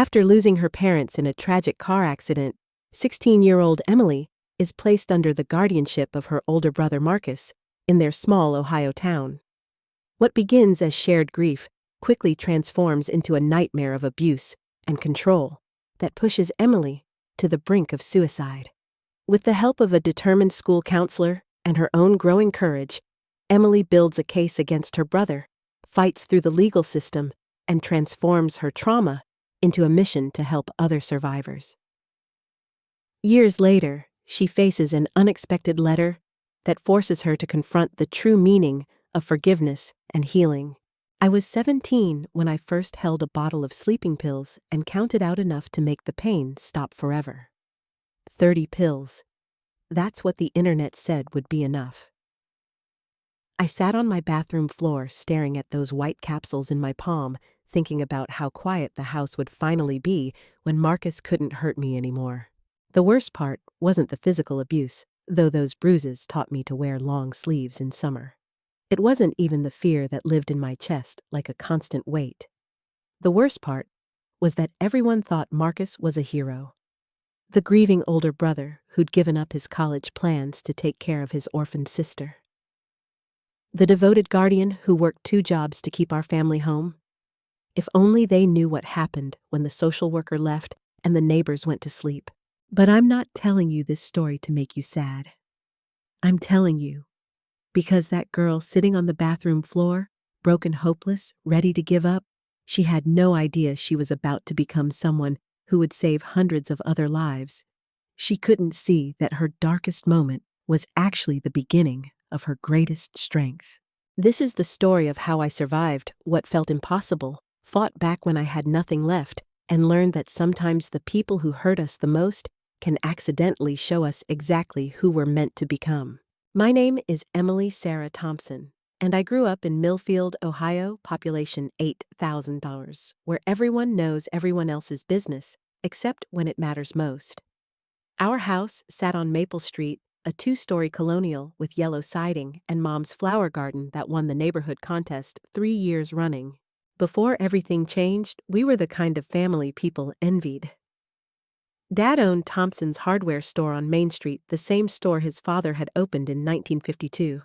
After losing her parents in a tragic car accident, 16-year-old Emily is placed under the guardianship of her older brother Marcus in their small Ohio town. What begins as shared grief quickly transforms into a nightmare of abuse and control that pushes Emily to the brink of suicide. With the help of a determined school counselor and her own growing courage, Emily builds a case against her brother, fights through the legal system, and transforms her trauma into a mission to help other survivors. Years later, she faces an unexpected letter that forces her to confront the true meaning of forgiveness and healing. I was 17 when I first held a bottle of sleeping pills and counted out enough to make the pain stop forever. 30 pills. That's what the internet said would be enough. I sat on my bathroom floor staring at those white capsules in my palm, thinking about how quiet the house would finally be when Marcus couldn't hurt me anymore. The worst part wasn't the physical abuse, though those bruises taught me to wear long sleeves in summer. It wasn't even the fear that lived in my chest like a constant weight. The worst part was that everyone thought Marcus was a hero. The grieving older brother who'd given up his college plans to take care of his orphaned sister. The devoted guardian who worked 2 jobs to keep our family home. If only they knew what happened when the social worker left and the neighbors went to sleep. But I'm not telling you this story to make you sad. I'm telling you because that girl sitting on the bathroom floor, broken, hopeless, ready to give up, she had no idea she was about to become someone who would save hundreds of other lives. She couldn't see that her darkest moment was actually the beginning of her greatest strength. This is the story of how I survived what felt impossible, fought back when I had nothing left, and learned that sometimes the people who hurt us the most can accidentally show us exactly who we're meant to become. My name is Emily Sarah Thompson, and I grew up in Millfield, Ohio, population 8,000, where everyone knows everyone else's business, except when it matters most. Our house sat on Maple Street, a 2-story colonial with yellow siding and Mom's flower garden that won the neighborhood contest 3 years running. Before everything changed, we were the kind of family people envied. Dad owned Thompson's hardware store on Main Street, the same store his father had opened in 1952.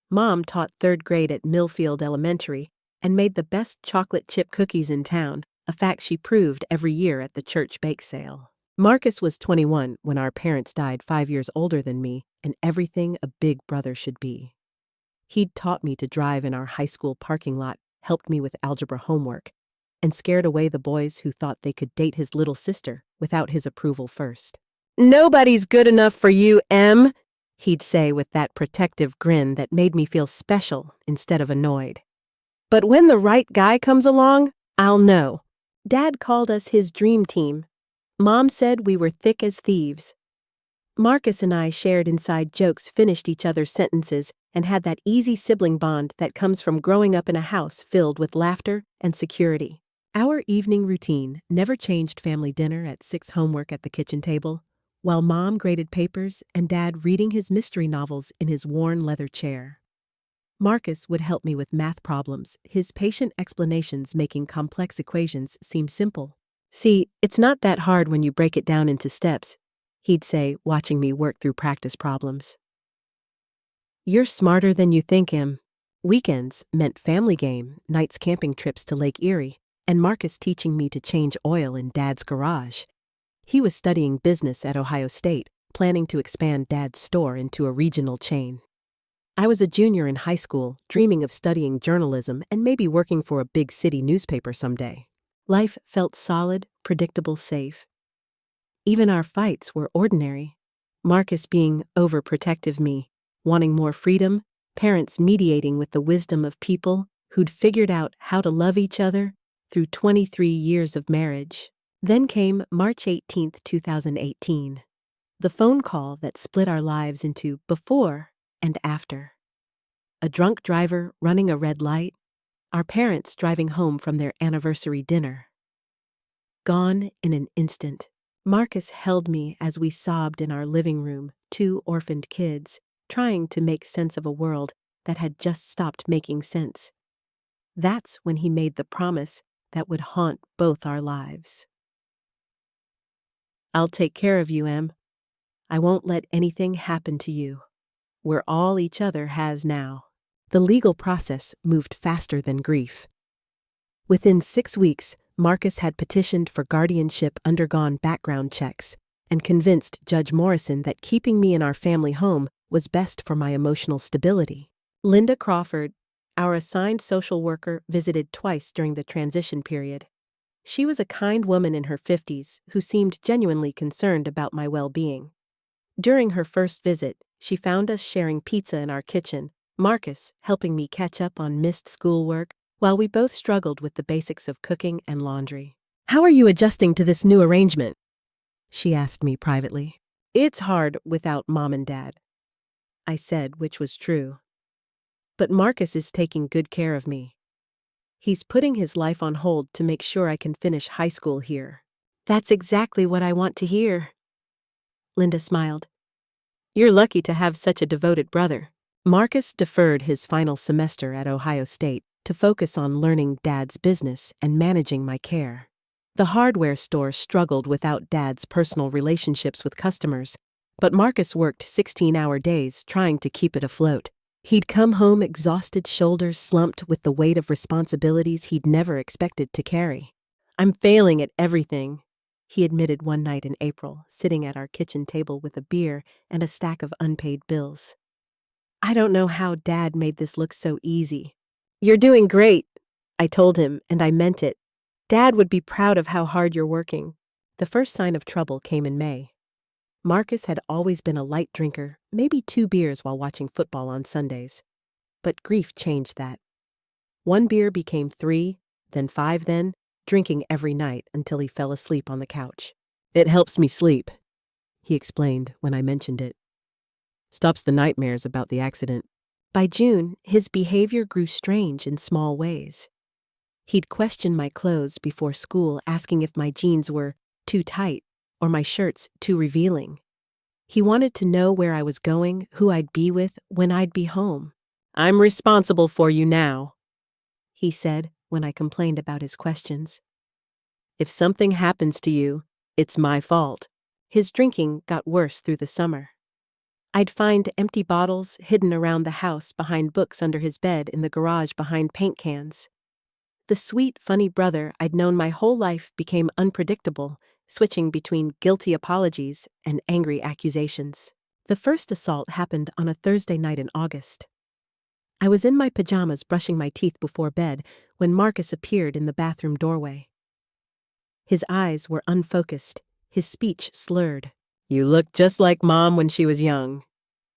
Mom taught 3rd grade at Millfield Elementary and made the best chocolate chip cookies in town, a fact she proved every year at the church bake sale. Marcus was 21 when our parents died, 5 years older than me, and everything a big brother should be. He'd taught me to drive in our high school parking lot, helped me with algebra homework, and scared away the boys who thought they could date his little sister without his approval first. "Nobody's good enough for you, Em," he'd say with that protective grin that made me feel special instead of annoyed. "But when the right guy comes along, I'll know." Dad called us his dream team. Mom said we were thick as thieves. Marcus and I shared inside jokes, finished each other's sentences, and had that easy sibling bond that comes from growing up in a house filled with laughter and security. Our evening routine never changed: family dinner at 6, homework at the kitchen table, while Mom graded papers and Dad reading his mystery novels in his worn leather chair. Marcus would help me with math problems, his patient explanations making complex equations seem simple. "See, it's not that hard when you break it down into steps," he'd say, watching me work through practice problems. "You're smarter than you think, Em." Weekends meant family game, nights camping trips to Lake Erie, and Marcus teaching me to change oil in Dad's garage. He was studying business at Ohio State, planning to expand Dad's store into a regional chain. I was a junior in high school, dreaming of studying journalism and maybe working for a big city newspaper someday. Life felt solid, predictable, safe. Even our fights were ordinary. Marcus being overprotective, me wanting more freedom, parents mediating with the wisdom of people who'd figured out how to love each other through 23 years of marriage. Then came March 18, 2018. The phone call that split our lives into before and after. A drunk driver running a red light, our parents driving home from their anniversary dinner. Gone in an instant. Marcus held me as we sobbed in our living room, 2 orphaned kids, trying to make sense of a world that had just stopped making sense. That's when he made the promise that would haunt both our lives. I'll take care of you, Em. I won't let anything happen to you. We're all each other has now. The legal process moved faster than grief. Within 6 weeks, Marcus had petitioned for guardianship, undergone background checks, and convinced Judge Morrison that keeping me in our family home was best for my emotional stability. Linda Crawford, our assigned social worker, visited twice during the transition period. She was a kind woman in her 50s who seemed genuinely concerned about my well-being. During her first visit, she found us sharing pizza in our kitchen, Marcus helping me catch up on missed schoolwork, while we both struggled with the basics of cooking and laundry. "How are you adjusting to this new arrangement?" she asked me privately. "It's hard without Mom and Dad," I said, which was true. "But Marcus is taking good care of me. He's putting his life on hold to make sure I can finish high school here." "That's exactly what I want to hear." Linda smiled. "You're lucky to have such a devoted brother." Marcus deferred his final semester at Ohio State to focus on learning Dad's business and managing my care. The hardware store struggled without Dad's personal relationships with customers, but Marcus worked 16-hour days trying to keep it afloat. He'd come home exhausted, shoulders slumped with the weight of responsibilities he'd never expected to carry. "I'm failing at everything," he admitted one night in April, sitting at our kitchen table with a beer and a stack of unpaid bills. "I don't know how Dad made this look so easy." "You're doing great," I told him, and I meant it. "Dad would be proud of how hard you're working." The first sign of trouble came in May. Marcus had always been a light drinker, maybe 2 beers while watching football on Sundays. But grief changed that. 1 beer became 3, then 5, then drinking every night until he fell asleep on the couch. "It helps me sleep," he explained when I mentioned it. "Stops the nightmares about the accident." By June, his behavior grew strange in small ways. He'd question my clothes before school, asking if my jeans were too tight or my shirts too revealing. He wanted to know where I was going, who I'd be with, when I'd be home. "I'm responsible for you now," he said when I complained about his questions. "If something happens to you, it's my fault." His drinking got worse through the summer. I'd find empty bottles hidden around the house, behind books under his bed, in the garage behind paint cans. The sweet, funny brother I'd known my whole life became unpredictable, switching between guilty apologies and angry accusations. The first assault happened on a Thursday night in August. I was in my pajamas brushing my teeth before bed when Marcus appeared in the bathroom doorway. His eyes were unfocused, his speech slurred. "You look just like Mom when she was young,"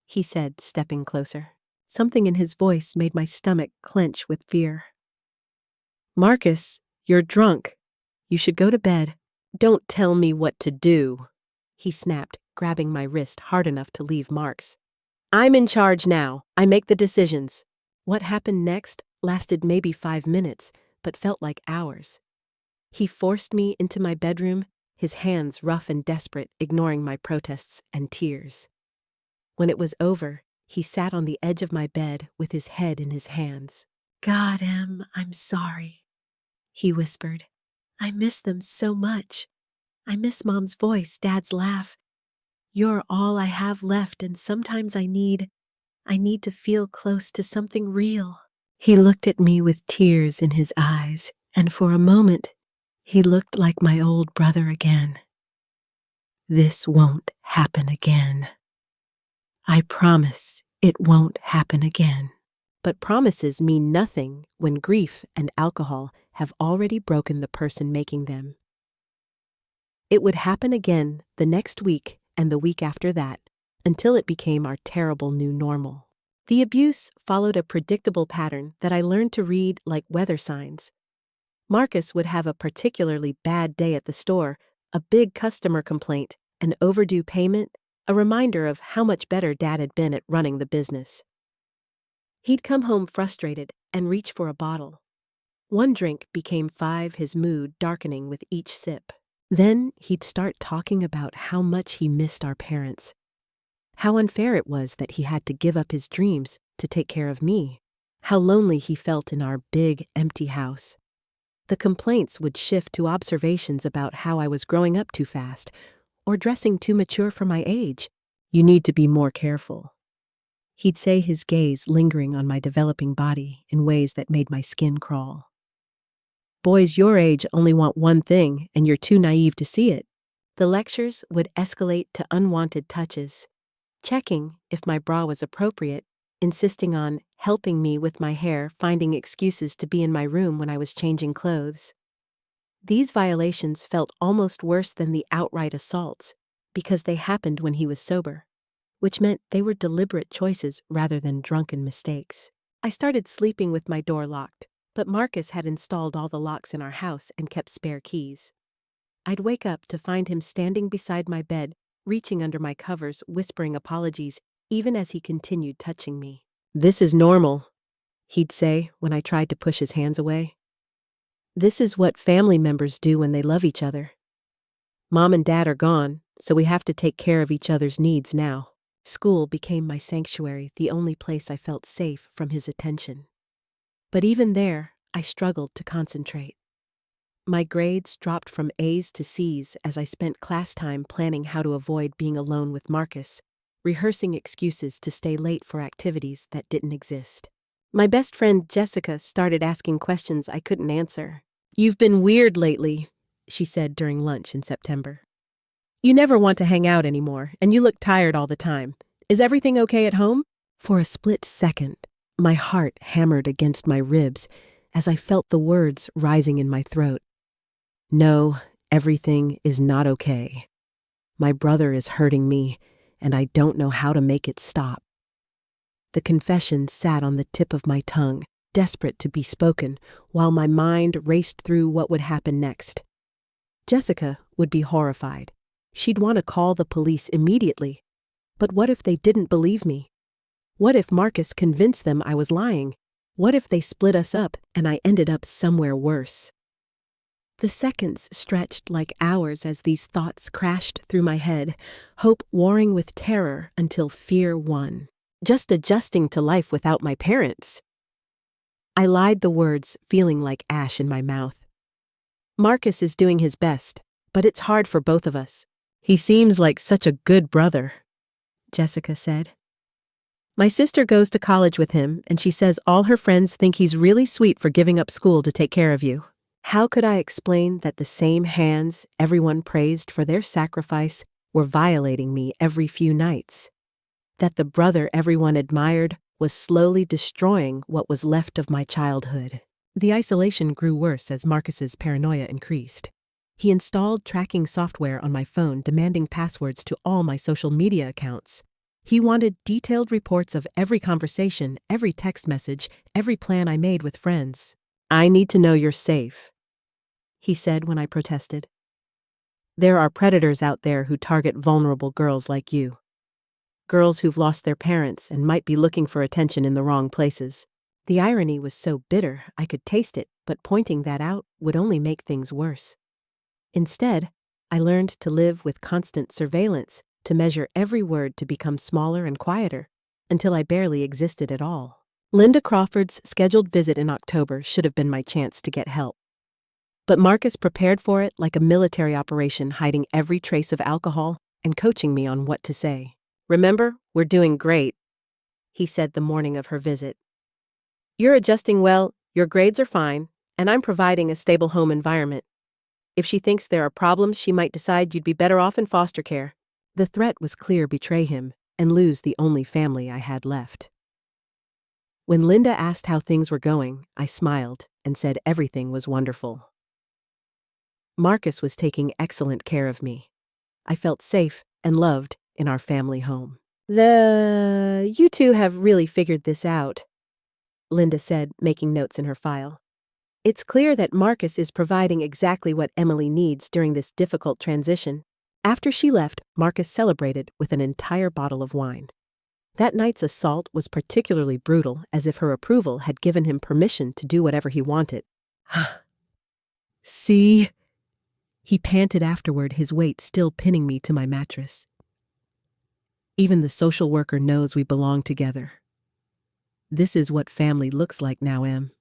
he said, stepping closer. Something in his voice made my stomach clench with fear. "Marcus, you're drunk. You should go to bed." "Don't tell me what to do," he snapped, grabbing my wrist hard enough to leave marks. "I'm in charge now. I make the decisions." What happened next lasted maybe 5 minutes, but felt like hours. He forced me into my bedroom, his hands rough and desperate, ignoring my protests and tears. When it was over, he sat on the edge of my bed with his head in his hands. "God, Em, I'm sorry," he whispered. "I miss them so much. I miss Mom's voice, Dad's laugh. You're all I have left, and sometimes I need to feel close to something real." He looked at me with tears in his eyes, and for a moment, he looked like my old brother again. "This won't happen again. I promise it won't happen again." But promises mean nothing when grief and alcohol have already broken the person making them. It would happen again the next week and the week after that, until it became our terrible new normal. The abuse followed a predictable pattern that I learned to read like weather signs. Marcus would have a particularly bad day at the store, a big customer complaint, an overdue payment, a reminder of how much better Dad had been at running the business. He'd come home frustrated and reach for a bottle. 1 drink became 5, his mood darkening with each sip. Then he'd start talking about how much he missed our parents. How unfair it was that he had to give up his dreams to take care of me. How lonely he felt in our big, empty house. The complaints would shift to observations about how I was growing up too fast, or dressing too mature for my age. You need to be more careful. He'd say, his gaze lingering on my developing body in ways that made my skin crawl. Boys your age only want one thing, and you're too naive to see it. The lectures would escalate to unwanted touches, checking if my bra was appropriate, insisting on helping me with my hair, finding excuses to be in my room when I was changing clothes. These violations felt almost worse than the outright assaults because they happened when he was sober, which meant they were deliberate choices rather than drunken mistakes. I started sleeping with my door locked, but Marcus had installed all the locks in our house and kept spare keys. I'd wake up to find him standing beside my bed, reaching under my covers, whispering apologies, even as he continued touching me. "This is normal," he'd say when I tried to push his hands away. "This is what family members do when they love each other. Mom and Dad are gone, so we have to take care of each other's needs now." School became my sanctuary, the only place I felt safe from his attention. But even there, I struggled to concentrate. My grades dropped from A's to C's as I spent class time planning how to avoid being alone with Marcus, rehearsing excuses to stay late for activities that didn't exist. My best friend Jessica started asking questions I couldn't answer. "You've been weird lately," she said during lunch in September. "You never want to hang out anymore, and you look tired all the time. Is everything okay at home?" For a split second, my heart hammered against my ribs as I felt the words rising in my throat. No, everything is not okay. My brother is hurting me, and I don't know how to make it stop. The confession sat on the tip of my tongue, desperate to be spoken, while my mind raced through what would happen next. Jessica would be horrified. She'd want to call the police immediately. But what if they didn't believe me? What if Marcus convinced them I was lying? What if they split us up and I ended up somewhere worse? The seconds stretched like hours as these thoughts crashed through my head, hope warring with terror until fear won. Just adjusting to life without my parents. I lied the words, feeling like ash in my mouth. "Marcus is doing his best, but it's hard for both of us. He seems like such a good brother," Jessica said. "My sister goes to college with him, and she says all her friends think he's really sweet for giving up school to take care of you." How could I explain that the same hands everyone praised for their sacrifice were violating me every few nights? That the brother everyone admired was slowly destroying what was left of my childhood? The isolation grew worse as Marcus's paranoia increased. He installed tracking software on my phone, demanding passwords to all my social media accounts. He wanted detailed reports of every conversation, every text message, every plan I made with friends. "I need to know you're safe," he said when I protested. "There are predators out there who target vulnerable girls like you. Girls who've lost their parents and might be looking for attention in the wrong places." The irony was so bitter I could taste it, but pointing that out would only make things worse. Instead, I learned to live with constant surveillance, to measure every word to become smaller and quieter, until I barely existed at all. Linda Crawford's scheduled visit in October should have been my chance to get help. But Marcus prepared for it like a military operation, hiding every trace of alcohol and coaching me on what to say. "Remember, we're doing great," he said the morning of her visit. "You're adjusting well, your grades are fine, and I'm providing a stable home environment. If she thinks there are problems, she might decide you'd be better off in foster care." The threat was clear: betray him and lose the only family I had left. When Linda asked how things were going, I smiled and said everything was wonderful. Marcus was taking excellent care of me. I felt safe and loved in our family home. You two have really figured this out," Linda said, making notes in her file. "It's clear that Marcus is providing exactly what Emily needs during this difficult transition." After she left, Marcus celebrated with an entire bottle of wine. That night's assault was particularly brutal, as if her approval had given him permission to do whatever he wanted. "See?" he panted afterward, his weight still pinning me to my mattress. "Even the social worker knows we belong together. This is what family looks like now, Em.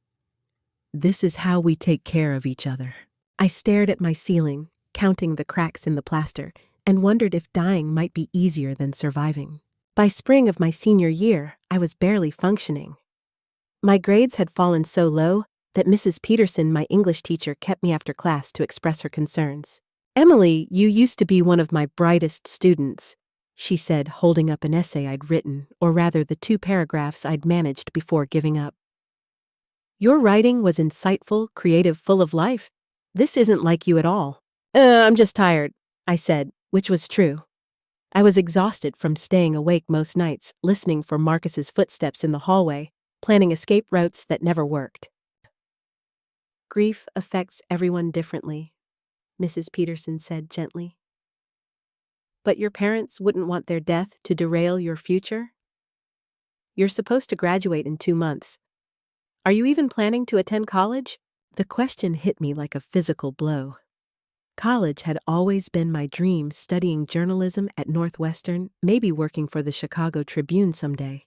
This is how we take care of each other." I stared at my ceiling, counting the cracks in the plaster, and wondered if dying might be easier than surviving. By spring of my senior year, I was barely functioning. My grades had fallen so low that Mrs. Peterson, my English teacher, kept me after class to express her concerns. "Emily, you used to be one of my brightest students," she said, holding up an essay I'd written, or rather the 2 paragraphs I'd managed before giving up. "Your writing was insightful, creative, full of life. This isn't like you at all." I'm just tired," I said, which was true. I was exhausted from staying awake most nights, listening for Marcus's footsteps in the hallway, planning escape routes that never worked. "Grief affects everyone differently," Mrs. Peterson said gently. "But your parents wouldn't want their death to derail your future? You're supposed to graduate in 2 months. Are you even planning to attend college?" The question hit me like a physical blow. College had always been my dream, studying journalism at Northwestern, maybe working for the Chicago Tribune someday.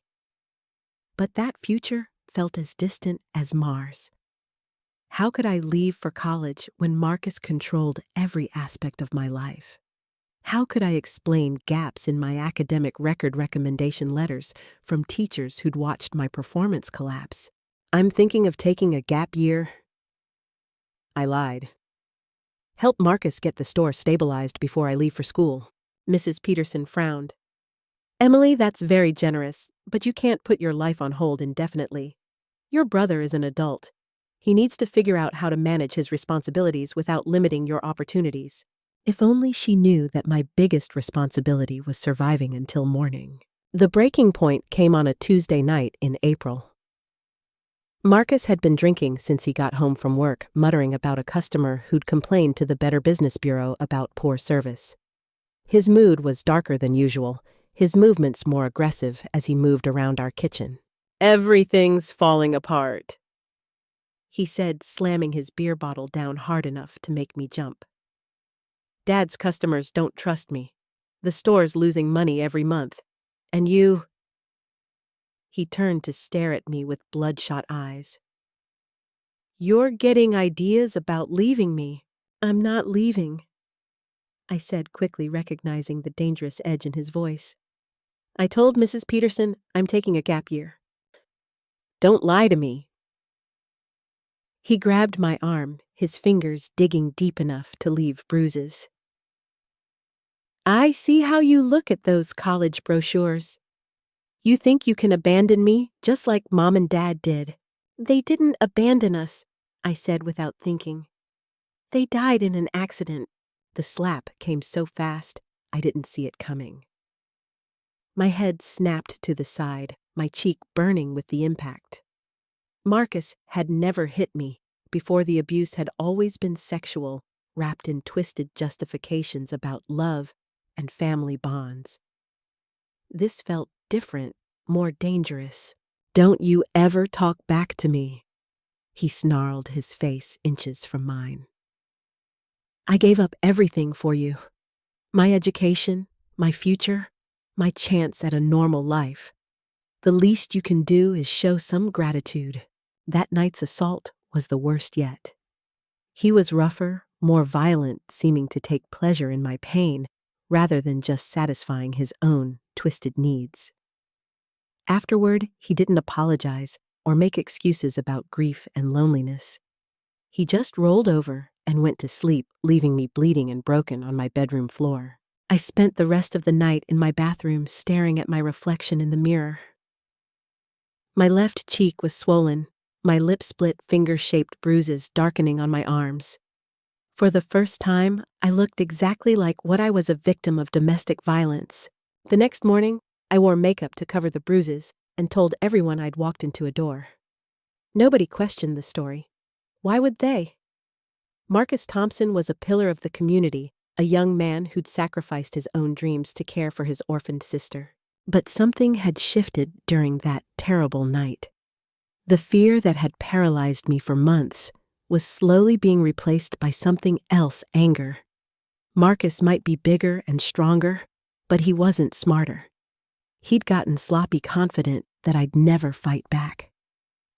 But that future felt as distant as Mars. How could I leave for college when Marcus controlled every aspect of my life? How could I explain gaps in my academic record recommendation letters from teachers who'd watched my performance collapse? "I'm thinking of taking a gap year." I lied. "Help Marcus get the store stabilized before I leave for school." Mrs. Peterson frowned. "Emily, that's very generous, but you can't put your life on hold indefinitely. Your brother is an adult. He needs to figure out how to manage his responsibilities without limiting your opportunities." If only she knew that my biggest responsibility was surviving until morning. The breaking point came on a Tuesday night in April. Marcus had been drinking since he got home from work, muttering about a customer who'd complained to the Better Business Bureau about poor service. His mood was darker than usual, his movements more aggressive as he moved around our kitchen. "Everything's falling apart," he said, slamming his beer bottle down hard enough to make me jump. "Dad's customers don't trust me. The store's losing money every month. And you—" He turned to stare at me with bloodshot eyes. "You're getting ideas about leaving me." "I'm not leaving," I said, quickly recognizing the dangerous edge in his voice. "I told Mrs. Peterson I'm taking a gap year." "Don't lie to me." He grabbed my arm, his fingers digging deep enough to leave bruises. "I see how you look at those college brochures. You think you can abandon me just like Mom and Dad did." "They didn't abandon us," I said without thinking. "They died in an accident." The slap came so fast, I didn't see it coming. My head snapped to the side, my cheek burning with the impact. Marcus had never hit me. Before the abuse had always been sexual, wrapped in twisted justifications about love and family bonds. This felt different, more dangerous. "Don't you ever talk back to me," he snarled, his face inches from mine. "I gave up everything for you. My education, my future, my chance at a normal life. The least you can do is show some gratitude." That night's assault was the worst yet. He was rougher, more violent, seeming to take pleasure in my pain rather than just satisfying his own twisted needs. Afterward, he didn't apologize or make excuses about grief and loneliness. He just rolled over and went to sleep, leaving me bleeding and broken on my bedroom floor. I spent the rest of the night in my bathroom staring at my reflection in the mirror. My left cheek was swollen, my lip split finger-shaped bruises darkening on my arms. For the first time, I looked exactly like what I was, a victim of domestic violence. The next morning, I wore makeup to cover the bruises and told everyone I'd walked into a door. Nobody questioned the story. Why would they? Marcus Thompson was a pillar of the community, a young man who'd sacrificed his own dreams to care for his orphaned sister. But something had shifted during that terrible night. The fear that had paralyzed me for months was slowly being replaced by something else: anger. Marcus might be bigger and stronger, but he wasn't smarter. He'd gotten sloppy confident that I'd never fight back.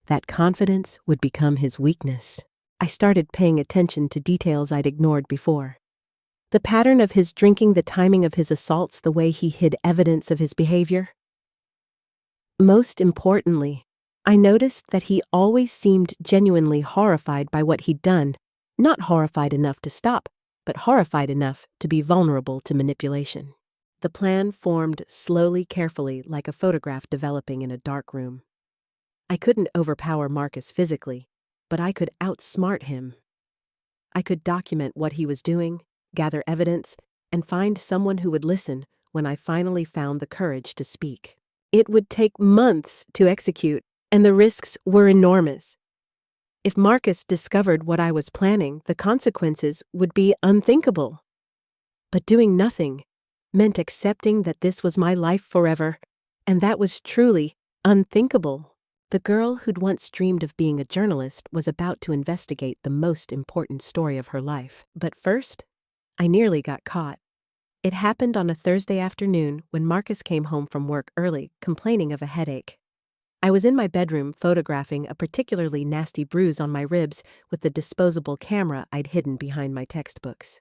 That confidence would become his weakness. I started paying attention to details I'd ignored before. The pattern of his drinking, the timing of his assaults, the way he hid evidence of his behavior. Most importantly, I noticed that he always seemed genuinely horrified by what he'd done, not horrified enough to stop, but horrified enough to be vulnerable to manipulation. The plan formed slowly, carefully, like a photograph developing in a dark room. I couldn't overpower Marcus physically, but I could outsmart him. I could document what he was doing, gather evidence, and find someone who would listen when I finally found the courage to speak. It would take months to execute, and the risks were enormous. If Marcus discovered what I was planning, the consequences would be unthinkable. But doing nothing meant accepting that this was my life forever, and that was truly unthinkable. The girl who'd once dreamed of being a journalist was about to investigate the most important story of her life. But first, I nearly got caught. It happened on a Thursday afternoon when Marcus came home from work early, complaining of a headache. I was in my bedroom photographing a particularly nasty bruise on my ribs with the disposable camera I'd hidden behind my textbooks.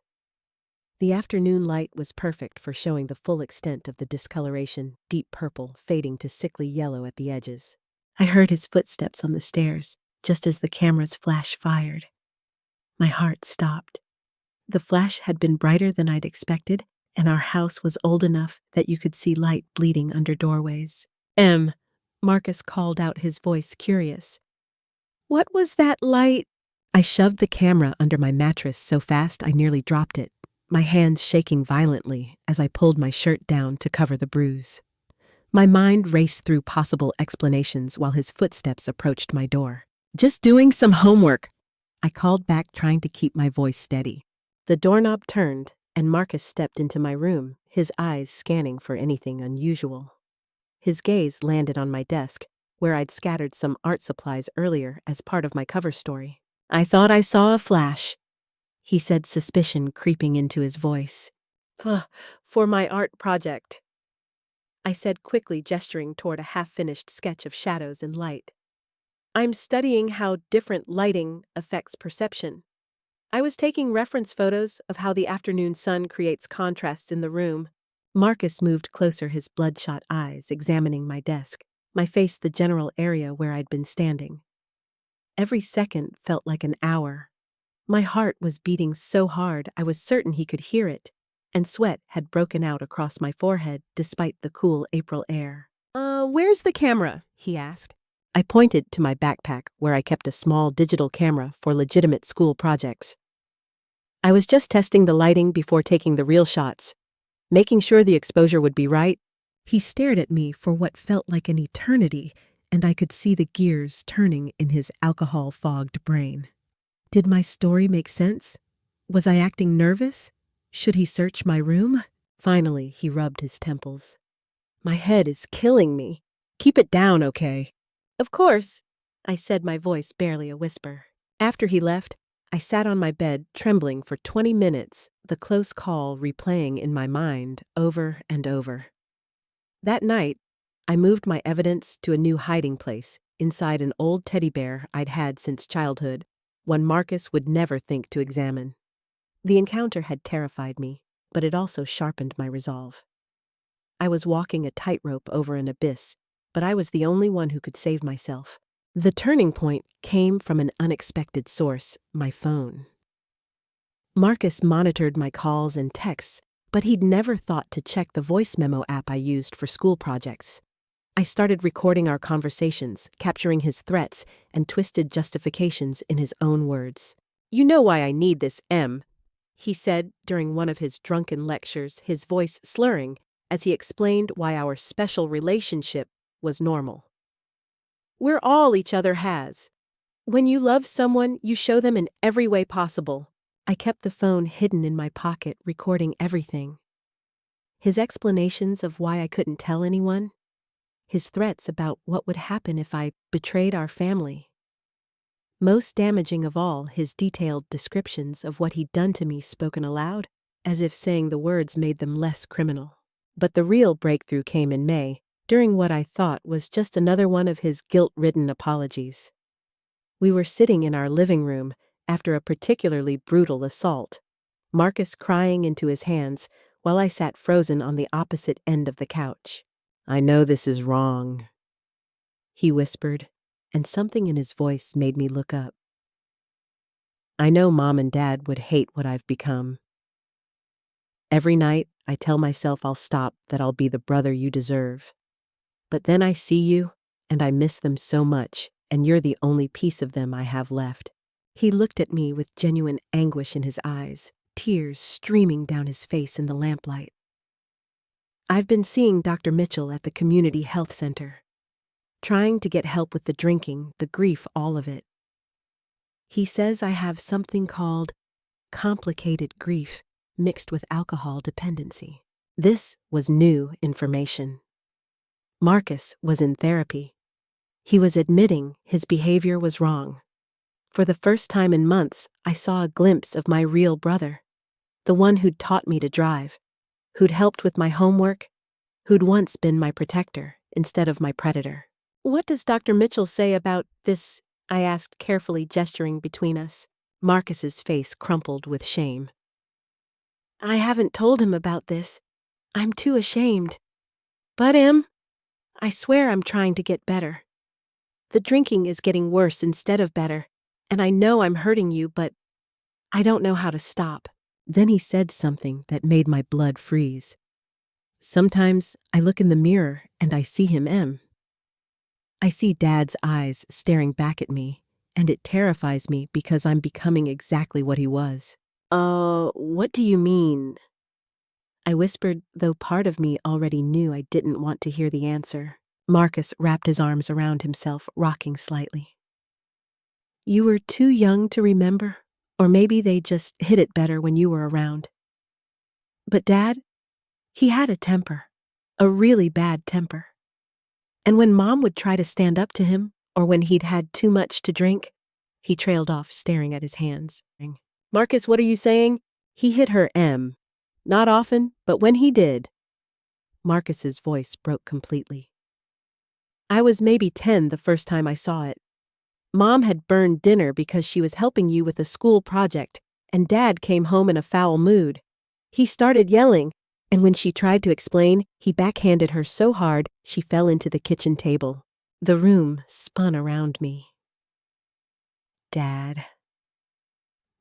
The afternoon light was perfect for showing the full extent of the discoloration, deep purple fading to sickly yellow at the edges. I heard his footsteps on the stairs, just as the camera's flash fired. My heart stopped. The flash had been brighter than I'd expected, and our house was old enough that you could see light bleeding under doorways. Marcus called out, his voice curious. What was that light? I shoved the camera under my mattress so fast I nearly dropped it, my hands shaking violently as I pulled my shirt down to cover the bruise. My mind raced through possible explanations while his footsteps approached my door. Just doing some homework, I called back, trying to keep my voice steady. The doorknob turned, and Marcus stepped into my room, his eyes scanning for anything unusual. His gaze landed on my desk, where I'd scattered some art supplies earlier as part of my cover story. I thought I saw a flash, he said, suspicion creeping into his voice. For my art project, I said quickly, gesturing toward a half-finished sketch of shadows and light. I'm studying how different lighting affects perception. I was taking reference photos of how the afternoon sun creates contrasts in the room. Marcus moved closer, his bloodshot eyes examining my desk, my face the general area where I'd been standing. Every second felt like an hour. My heart was beating so hard I was certain he could hear it, and sweat had broken out across my forehead despite the cool April air. Where's the camera?" he asked. I pointed to my backpack where I kept a small digital camera for legitimate school projects. I was just testing the lighting before taking the real shots, making sure the exposure would be right. He stared at me for what felt like an eternity, and I could see the gears turning in his alcohol-fogged brain. Did my story make sense? Was I acting nervous? Should he search my room? Finally, he rubbed his temples. My head is killing me. Keep it down, okay? Of course, I said, my voice barely a whisper. After he left, I sat on my bed, trembling for 20 minutes, the close call replaying in my mind over and over. That night, I moved my evidence to a new hiding place, inside an old teddy bear I'd had since childhood, one Marcus would never think to examine. The encounter had terrified me, but it also sharpened my resolve. I was walking a tightrope over an abyss, but I was the only one who could save myself. The turning point came from an unexpected source, my phone. Marcus monitored my calls and texts, but he'd never thought to check the voice memo app I used for school projects. I started recording our conversations, capturing his threats and twisted justifications in his own words. "You know why I need this, he said during one of his drunken lectures, his voice slurring as he explained why our special relationship was normal. "We're all each other has. When you love someone, you show them in every way possible." I kept the phone hidden in my pocket, recording everything. His explanations of why I couldn't tell anyone. His threats about what would happen if I betrayed our family. Most damaging of all, his detailed descriptions of what he'd done to me spoken aloud, as if saying the words made them less criminal. But the real breakthrough came in May, during what I thought was just another one of his guilt-ridden apologies. We were sitting in our living room after a particularly brutal assault. Marcus crying into his hands while I sat frozen on the opposite end of the couch. "I know this is wrong," he whispered, and something in his voice made me look up. "I know Mom and Dad would hate what I've become. Every night, I tell myself I'll stop, that I'll be the brother you deserve. But then I see you, and I miss them so much, and you're the only piece of them I have left." He looked at me with genuine anguish in his eyes, tears streaming down his face in the lamplight. "I've been seeing Dr. Mitchell at the community health center, trying to get help with the drinking, the grief, all of it. He says I have something called complicated grief mixed with alcohol dependency." This was new information. Marcus was in therapy. He was admitting his behavior was wrong. For the first time in months, I saw a glimpse of my real brother, the one who'd taught me to drive, who'd helped with my homework, who'd once been my protector instead of my predator. "What does Dr. Mitchell say about this?" I asked, carefully gesturing between us. Marcus's face crumpled with shame. "I haven't told him about this. I'm too ashamed. But I swear I'm trying to get better. The drinking is getting worse instead of better, and I know I'm hurting you, but I don't know how to stop." Then he said something that made my blood freeze. "Sometimes I look in the mirror and I see him. I see Dad's eyes staring back at me, and it terrifies me because I'm becoming exactly what he was." What do you mean?" I whispered, though part of me already knew I didn't want to hear the answer. Marcus wrapped his arms around himself, rocking slightly. "You were too young to remember, or maybe they just hid it better when you were around. But Dad, he had a temper, a really bad temper. And when Mom would try to stand up to him, or when he'd had too much to drink," he trailed off, staring at his hands. "Marcus, what are you saying?" "He hit her, Em. Not often, but when he did." Marcus's voice broke completely. "I was maybe 10 the first time I saw it. Mom had burned dinner because she was helping you with a school project, and Dad came home in a foul mood. He started yelling, and when she tried to explain, he backhanded her so hard she fell into the kitchen table." The room spun around me. Dad.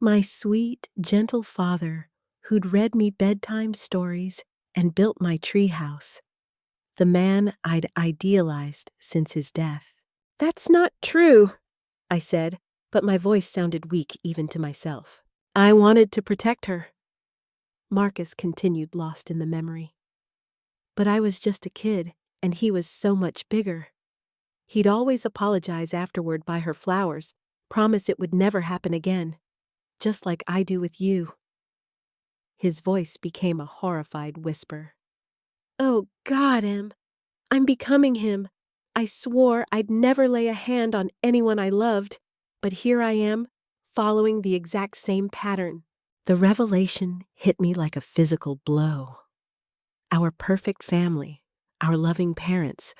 My sweet, gentle father, who'd read me bedtime stories and built my treehouse. The man I'd idealized since his death. "That's not true," I said, but my voice sounded weak even to myself. "I wanted to protect her." Marcus continued, lost in the memory. "But I was just a kid, and he was so much bigger. He'd always apologize afterward, buy her flowers, promise it would never happen again, just like I do with you." His voice became a horrified whisper. "Oh God, Em, I'm becoming him. I swore I'd never lay a hand on anyone I loved, but here I am, following the exact same pattern." The revelation hit me like a physical blow. Our perfect family, our loving parents,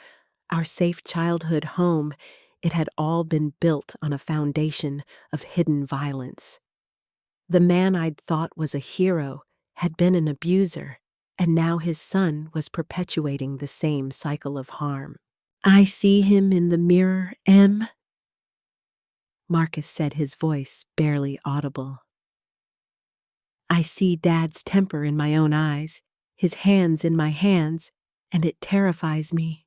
our safe childhood home, it had all been built on a foundation of hidden violence. The man I'd thought was a hero had been an abuser, and now his son was perpetuating the same cycle of harm. "I see him in the mirror, Em," Marcus said, his voice barely audible. "I see Dad's temper in my own eyes, his hands in my hands, and it terrifies me.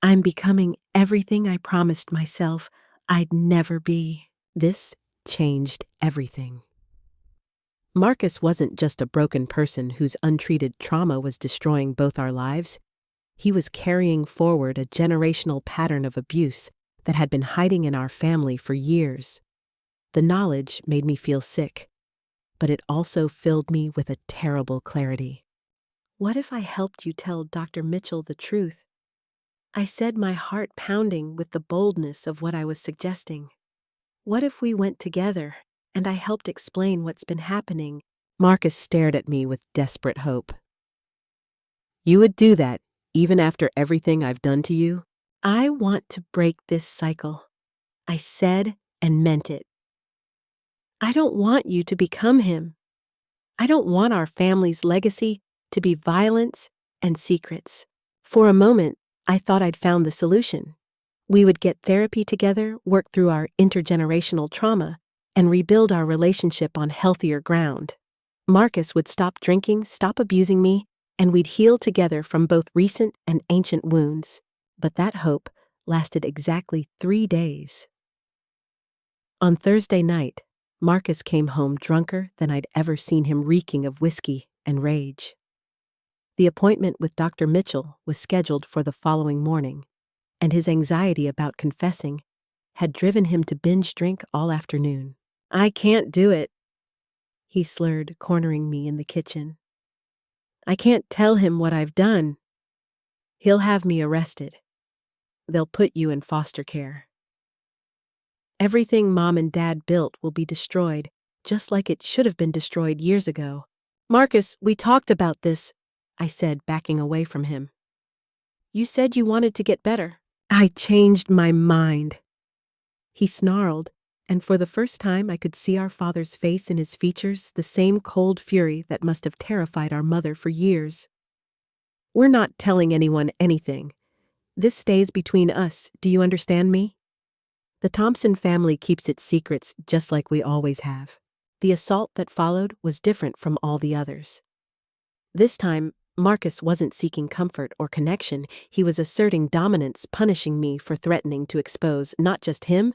I'm becoming everything I promised myself I'd never be." This changed everything. Marcus wasn't just a broken person whose untreated trauma was destroying both our lives. He was carrying forward a generational pattern of abuse that had been hiding in our family for years. The knowledge made me feel sick, but it also filled me with a terrible clarity. What if I helped you tell Dr. Mitchell the truth? I said, my heart pounding with the boldness of what I was suggesting. What if we went together and I helped explain what's been happening? Marcus stared at me with desperate hope. "You would do that, even after everything I've done to you?" "I want to break this cycle." I said and meant it. "I don't want you to become him. I don't want our family's legacy to be violence and secrets. For a moment, I thought I'd found the solution. We would get therapy together, work through our intergenerational trauma, and rebuild our relationship on healthier ground. Marcus would stop drinking, stop abusing me, and we'd heal together from both recent and ancient wounds. But that hope lasted exactly 3 days. On Thursday night, Marcus came home drunker than I'd ever seen him, reeking of whiskey and rage. The appointment with Dr. Mitchell was scheduled for the following morning, and his anxiety about confessing had driven him to binge drink all afternoon. "I can't do it," he slurred, cornering me in the kitchen. "I can't tell him what I've done. He'll have me arrested. They'll put you in foster care. Everything Mom and Dad built will be destroyed, just like it should have been destroyed years ago." "Marcus, we talked about this," I said, backing away from him. "You said you wanted to get better." "I changed my mind," he snarled, and for the first time I could see our father's face in his features, the same cold fury that must have terrified our mother for years. "We're not telling anyone anything. This stays between us, do you understand me? The Thompson family keeps its secrets just like we always have." The assault that followed was different from all the others. This time, Marcus wasn't seeking comfort or connection. He was asserting dominance, punishing me for threatening to expose not just him,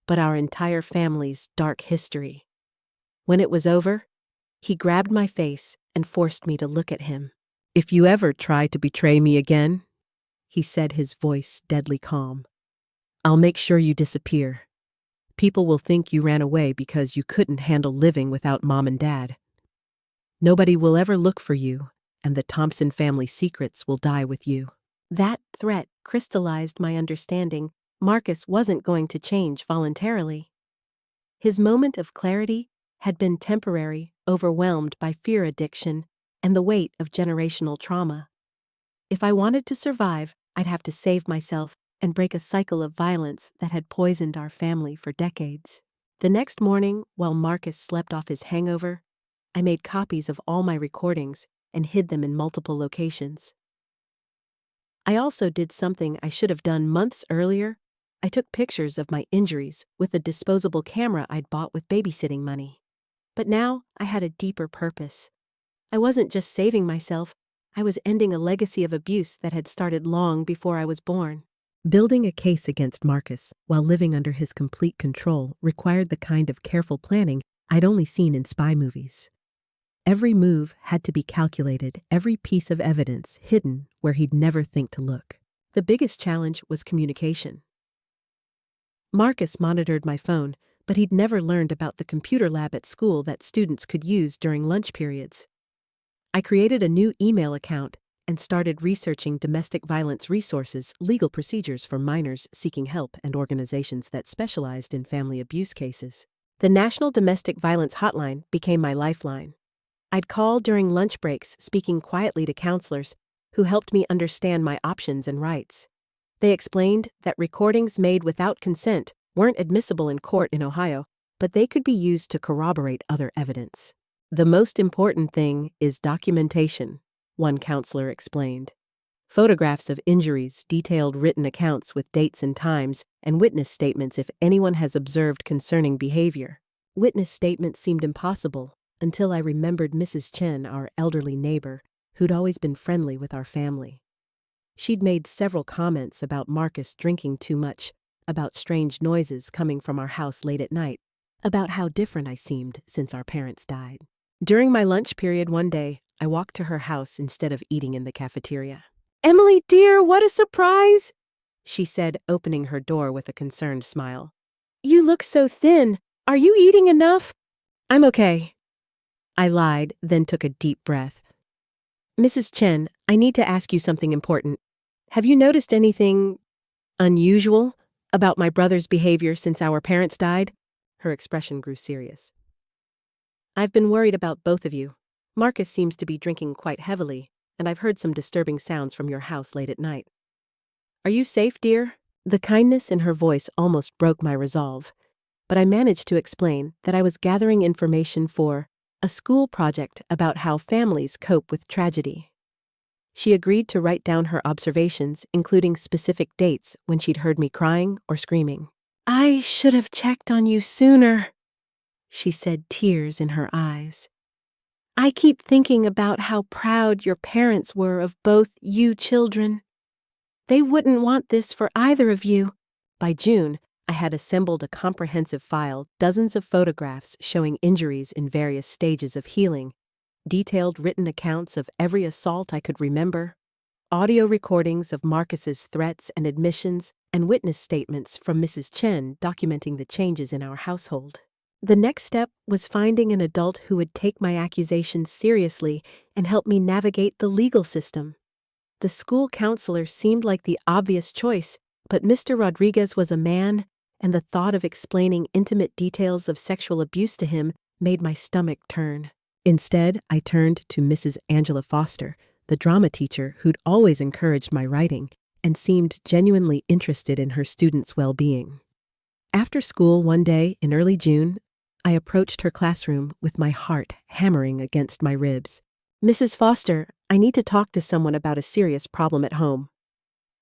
but our entire family's dark history. When it was over, he grabbed my face and forced me to look at him. "If you ever try to betray me again," he said, his voice deadly calm, "I'll make sure you disappear. People will think you ran away because you couldn't handle living without Mom and Dad. Nobody will ever look for you, and the Thompson family secrets will die with you." That threat crystallized my understanding. Marcus wasn't going to change voluntarily. His moment of clarity had been temporary, overwhelmed by fear addiction and the weight of generational trauma. If I wanted to survive, I'd have to save myself and break a cycle of violence that had poisoned our family for decades. The next morning, while Marcus slept off his hangover, I made copies of all my recordings and hid them in multiple locations. I also did something I should have done months earlier. I took pictures of my injuries with a disposable camera I'd bought with babysitting money. But now I had a deeper purpose. I wasn't just saving myself, I was ending a legacy of abuse that had started long before I was born. Building a case against Marcus while living under his complete control required the kind of careful planning I'd only seen in spy movies. Every move had to be calculated, every piece of evidence hidden where he'd never think to look. The biggest challenge was communication. Marcus monitored my phone, but he'd never learned about the computer lab at school that students could use during lunch periods. I created a new email account and started researching domestic violence resources, legal procedures for minors seeking help, and organizations that specialized in family abuse cases. The National Domestic Violence Hotline became my lifeline. I'd call during lunch breaks, speaking quietly to counselors who helped me understand my options and rights. They explained that recordings made without consent weren't admissible in court in Ohio, but they could be used to corroborate other evidence. "The most important thing is documentation," one counselor explained. "Photographs of injuries, detailed written accounts with dates and times, and witness statements if anyone has observed concerning behavior." Witness statements seemed impossible until I remembered Mrs. Chen, our elderly neighbor, who'd always been friendly with our family. She'd made several comments about Marcus drinking too much, about strange noises coming from our house late at night, about how different I seemed since our parents died. During my lunch period one day, I walked to her house instead of eating in the cafeteria. "Emily, dear, what a surprise!" she said, opening her door with a concerned smile. "You look so thin. Are you eating enough?" "I'm okay," I lied, then took a deep breath. "Mrs. Chen, I need to ask you something important. Have you noticed anything unusual about my brother's behavior since our parents died?" Her expression grew serious. "I've been worried about both of you. Marcus seems to be drinking quite heavily, and I've heard some disturbing sounds from your house late at night. Are you safe, dear?" The kindness in her voice almost broke my resolve, but I managed to explain that I was gathering information for a school project about how families cope with tragedy. She agreed to write down her observations, including specific dates when she'd heard me crying or screaming. "I should have checked on you sooner," she said, tears in her eyes. "I keep thinking about how proud your parents were of both you children. They wouldn't want this for either of you." By June, I had assembled a comprehensive file, dozens of photographs showing injuries in various stages of healing, detailed written accounts of every assault I could remember, audio recordings of Marcus's threats and admissions, and witness statements from Mrs. Chen documenting the changes in our household. The next step was finding an adult who would take my accusations seriously and help me navigate the legal system. The school counselor seemed like the obvious choice, but Mr. Rodriguez was a man, and the thought of explaining intimate details of sexual abuse to him made my stomach turn. Instead, I turned to Mrs. Angela Foster, the drama teacher who'd always encouraged my writing and seemed genuinely interested in her students' well-being. After school one day in early June, I approached her classroom with my heart hammering against my ribs. "Mrs. Foster, I need to talk to someone about a serious problem at home,"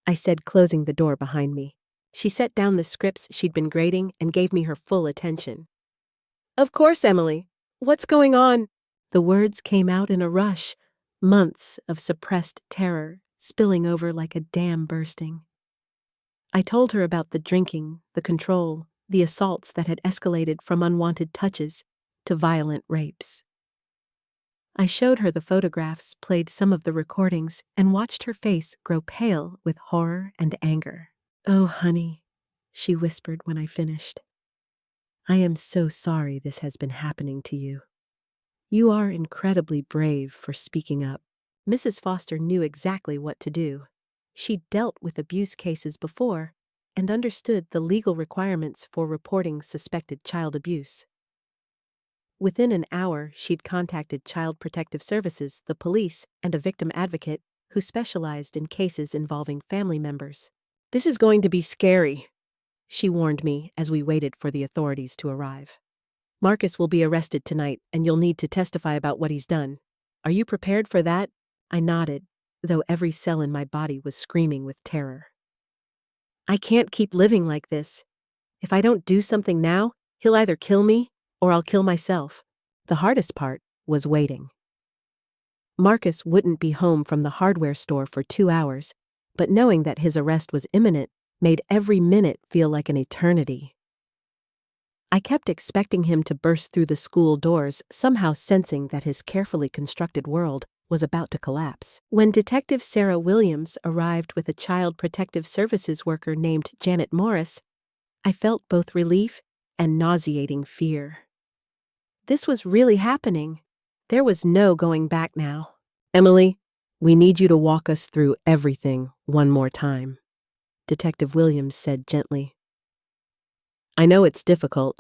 I said, closing the door behind me. She set down the scripts she'd been grading and gave me her full attention. "Of course, Emily. What's going on?" The words came out in a rush, months of suppressed terror spilling over like a dam bursting. I told her about the drinking, the control, the assaults that had escalated from unwanted touches to violent rapes. I showed her the photographs, played some of the recordings, and watched her face grow pale with horror and anger. "Oh, honey," she whispered when I finished. "I am so sorry this has been happening to you. You are incredibly brave for speaking up." Mrs. Foster knew exactly what to do. She'd dealt with abuse cases before and understood the legal requirements for reporting suspected child abuse. Within an hour, she'd contacted Child Protective Services, the police, and a victim advocate who specialized in cases involving family members. "This is going to be scary," she warned me as we waited for the authorities to arrive. "Marcus will be arrested tonight, and you'll need to testify about what he's done. Are you prepared for that?" I nodded, though every cell in my body was screaming with terror. "I can't keep living like this. If I don't do something now, he'll either kill me or I'll kill myself." The hardest part was waiting. Marcus wouldn't be home from the hardware store for 2 hours, but knowing that his arrest was imminent made every minute feel like an eternity. I kept expecting him to burst through the school doors, somehow sensing that his carefully constructed world was about to collapse. When Detective Sarah Williams arrived with a Child Protective Services worker named Janet Morris, I felt both relief and nauseating fear. This was really happening. There was no going back now. "Emily, we need you to walk us through everything one more time," Detective Williams said gently. "I know it's difficult,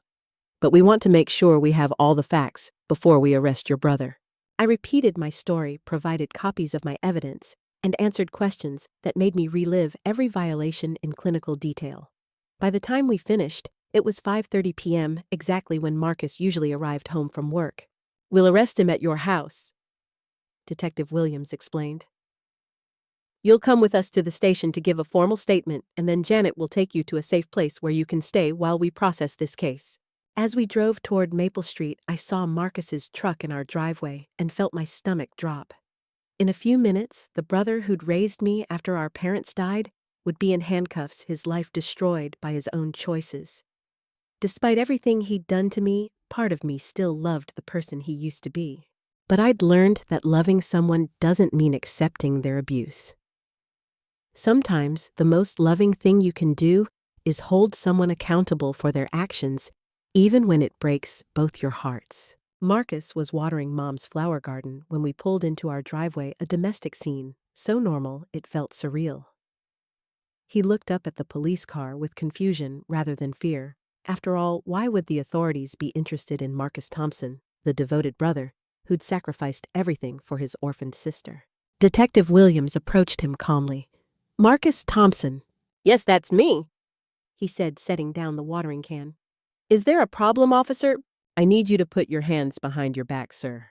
but we want to make sure we have all the facts before we arrest your brother." I repeated my story, provided copies of my evidence, and answered questions that made me relive every violation in clinical detail. By the time we finished, it was 5:30 p.m., exactly when Marcus usually arrived home from work. "We'll arrest him at your house," Detective Williams explained. "You'll come with us to the station to give a formal statement, and then Janet will take you to a safe place where you can stay while we process this case." As we drove toward Maple Street, I saw Marcus's truck in our driveway and felt my stomach drop. In a few minutes, the brother who'd raised me after our parents died would be in handcuffs, his life destroyed by his own choices. Despite everything he'd done to me, part of me still loved the person he used to be. But I'd learned that loving someone doesn't mean accepting their abuse. Sometimes the most loving thing you can do is hold someone accountable for their actions, even when it breaks both your hearts. Marcus was watering Mom's flower garden when we pulled into our driveway, a domestic scene, so normal it felt surreal. He looked up at the police car with confusion rather than fear. After all, why would the authorities be interested in Marcus Thompson, the devoted brother, who'd sacrificed everything for his orphaned sister? Detective Williams approached him calmly. "Marcus Thompson." "Yes, that's me," he said, setting down the watering can. "Is there a problem, officer? I need you to put your hands behind your back, sir.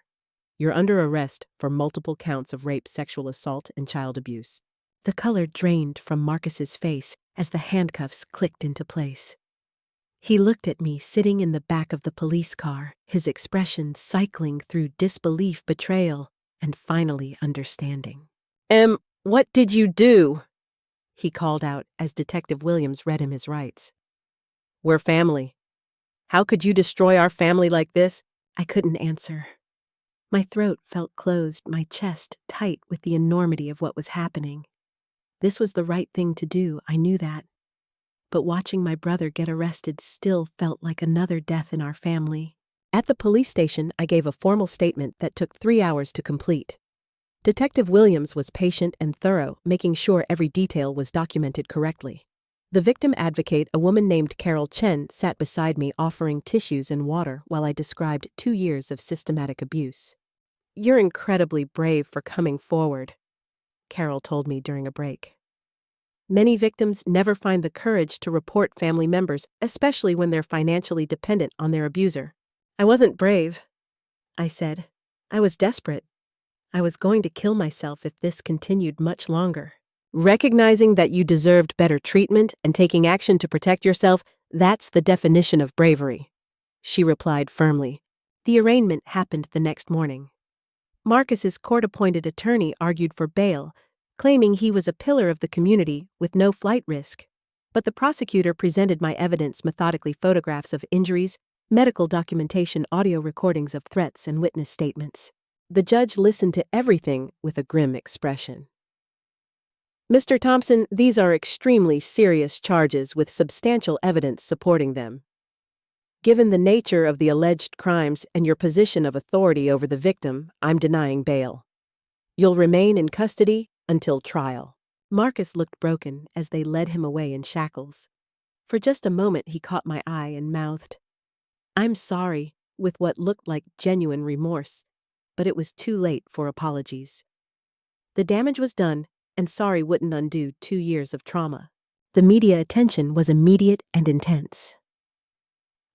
You're under arrest for multiple counts of rape, sexual assault, and child abuse. The color drained from Marcus's face as the handcuffs clicked into place. He looked at me sitting in the back of the police car, his expression cycling through disbelief, betrayal, and finally understanding. What did you do?" he called out as Detective Williams read him his rights. "We're family. How could you destroy our family like this?" I couldn't answer. My throat felt closed, my chest tight with the enormity of what was happening. This was the right thing to do, I knew that. But watching my brother get arrested still felt like another death in our family. At the police station, I gave a formal statement that took 3 hours to complete. Detective Williams was patient and thorough, making sure every detail was documented correctly. The victim advocate, a woman named Carol Chen, sat beside me offering tissues and water while I described 2 years of systematic abuse. "You're incredibly brave for coming forward," Carol told me during a break. "Many victims never find the courage to report family members, especially when they're financially dependent on their abuser." "I wasn't brave," I said. "I was desperate. I was going to kill myself if this continued much longer. Recognizing that you deserved better treatment and taking action to protect yourself, that's the definition of bravery," she replied firmly. The arraignment happened the next morning. Marcus's court-appointed attorney argued for bail, claiming he was a pillar of the community with no flight risk. But the prosecutor presented my evidence, methodically photographs of injuries, medical documentation, audio recordings of threats, and witness statements. The judge listened to everything with a grim expression. "Mr. Thompson, these are extremely serious charges with substantial evidence supporting them. Given the nature of the alleged crimes and your position of authority over the victim, I'm denying bail. You'll remain in custody until trial." Marcus looked broken as they led him away in shackles. For just a moment he caught my eye and mouthed, "I'm sorry," with what looked like genuine remorse, but it was too late for apologies. The damage was done, and sorry wouldn't undo 2 years of trauma. The media attention was immediate and intense.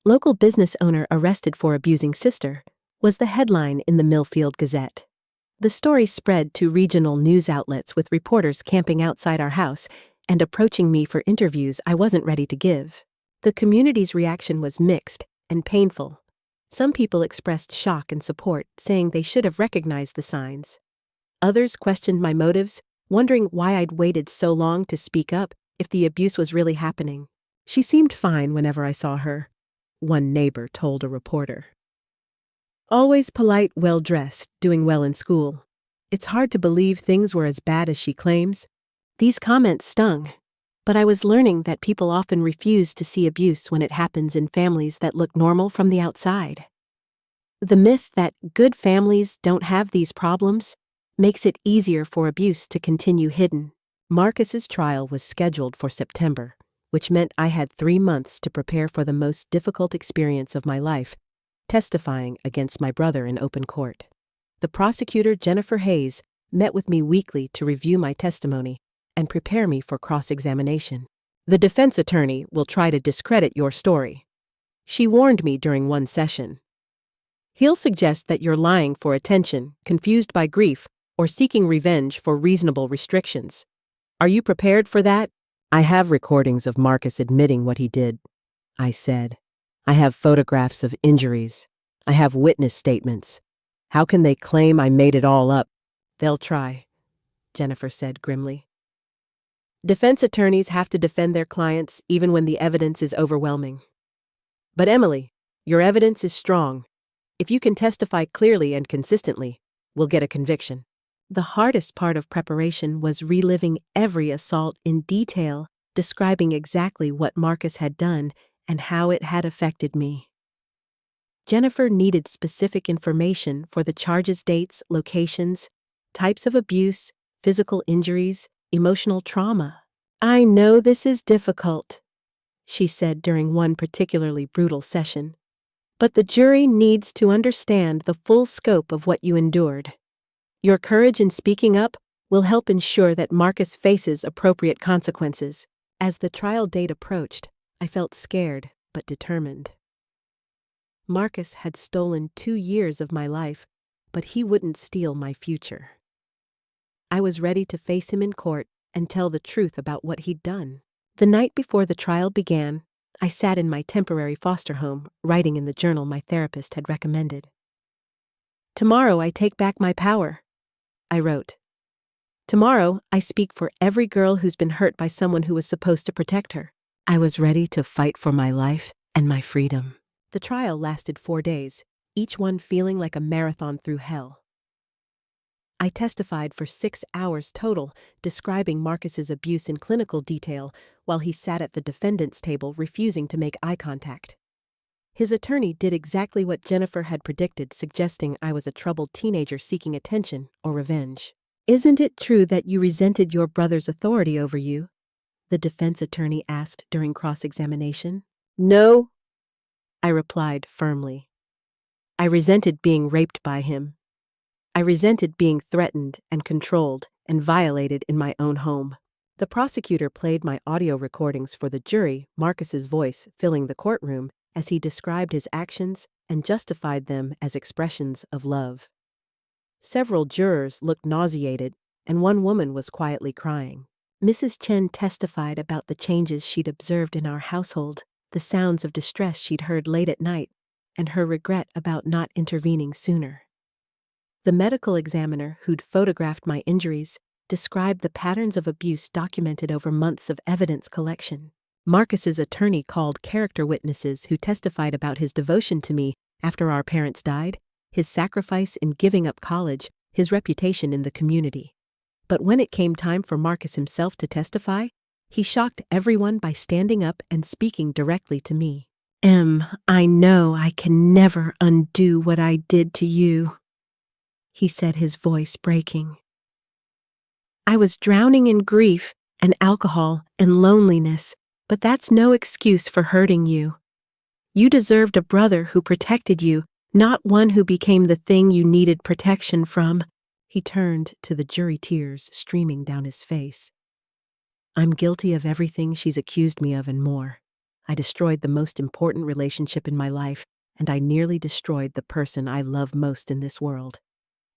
"Local business owner arrested for abusing sister" was the headline in the Millfield Gazette. The story spread to regional news outlets with reporters camping outside our house and approaching me for interviews I wasn't ready to give. The community's reaction was mixed and painful. Some people expressed shock and support, saying they should have recognized the signs. Others questioned my motives, wondering why I'd waited so long to speak up if the abuse was really happening. "She seemed fine whenever I saw her," one neighbor told a reporter. "Always polite, well-dressed, doing well in school. It's hard to believe things were as bad as she claims." These comments stung, but I was learning that people often refuse to see abuse when it happens in families that look normal from the outside. The myth that good families don't have these problems makes it easier for abuse to continue hidden. Marcus's trial was scheduled for September, which meant I had 3 months to prepare for the most difficult experience of my life, testifying against my brother in open court. The prosecutor, Jennifer Hayes, met with me weekly to review my testimony and prepare me for cross-examination. "The defense attorney will try to discredit your story," she warned me during one session. "He'll suggest that you're lying for attention, confused by grief, or seeking revenge for reasonable restrictions. Are you prepared for that?" "I have recordings of Marcus admitting what he did," I said. "I have photographs of injuries. I have witness statements. How can they claim I made it all up?" "They'll try," Jennifer said grimly. "Defense attorneys have to defend their clients even when the evidence is overwhelming. But Emily, your evidence is strong. If you can testify clearly and consistently, we'll get a conviction." The hardest part of preparation was reliving every assault in detail, describing exactly what Marcus had done and how it had affected me. Jennifer needed specific information for the charges, dates, locations, types of abuse, physical injuries, emotional trauma. "I know this is difficult," she said during one particularly brutal session, "but the jury needs to understand the full scope of what you endured. Your courage in speaking up will help ensure that Marcus faces appropriate consequences." As the trial date approached, I felt scared but determined. Marcus had stolen 2 years of my life, but he wouldn't steal my future. I was ready to face him in court and tell the truth about what he'd done. The night before the trial began, I sat in my temporary foster home, writing in the journal my therapist had recommended. "Tomorrow I take back my power," I wrote. "Tomorrow I speak for every girl who's been hurt by someone who was supposed to protect her." I was ready to fight for my life and my freedom. The trial lasted 4 days, each one feeling like a marathon through hell. I testified for 6 hours total, describing Marcus's abuse in clinical detail while he sat at the defendant's table refusing to make eye contact. His attorney did exactly what Jennifer had predicted, suggesting I was a troubled teenager seeking attention or revenge. "Isn't it true that you resented your brother's authority over you?" the defense attorney asked during cross-examination. "No," I replied firmly. "I resented being raped by him. I resented being threatened and controlled and violated in my own home." The prosecutor played my audio recordings for the jury, Marcus's voice filling the courtroom as he described his actions and justified them as expressions of love. Several jurors looked nauseated, and one woman was quietly crying. Mrs. Chen testified about the changes she'd observed in our household, the sounds of distress she'd heard late at night, and her regret about not intervening sooner. The medical examiner who'd photographed my injuries described the patterns of abuse documented over months of evidence collection. Marcus's attorney called character witnesses who testified about his devotion to me after our parents died, his sacrifice in giving up college, his reputation in the community. But when it came time for Marcus himself to testify, he shocked everyone by standing up and speaking directly to me. "I know I can never undo what I did to you," he said, his voice breaking. "I was drowning in grief and alcohol and loneliness, but that's no excuse for hurting you. You deserved a brother who protected you, not one who became the thing you needed protection from." He turned to the jury, tears streaming down his face. "I'm guilty of everything she's accused me of and more. I destroyed the most important relationship in my life, and I nearly destroyed the person I love most in this world.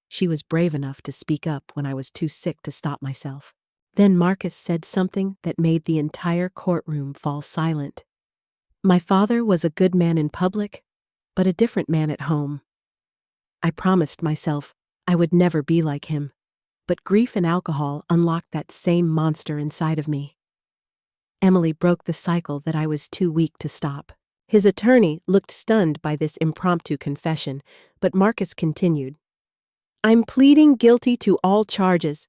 She was brave enough to speak up when I was too sick to stop myself." Then Marcus said something that made the entire courtroom fall silent. "My father was a good man in public, but a different man at home. I promised myself I would never be like him, but grief and alcohol unlocked that same monster inside of me." Emily broke the cycle that I was too weak to stop. His attorney looked stunned by this impromptu confession, but Marcus continued. "I'm pleading guilty to all charges.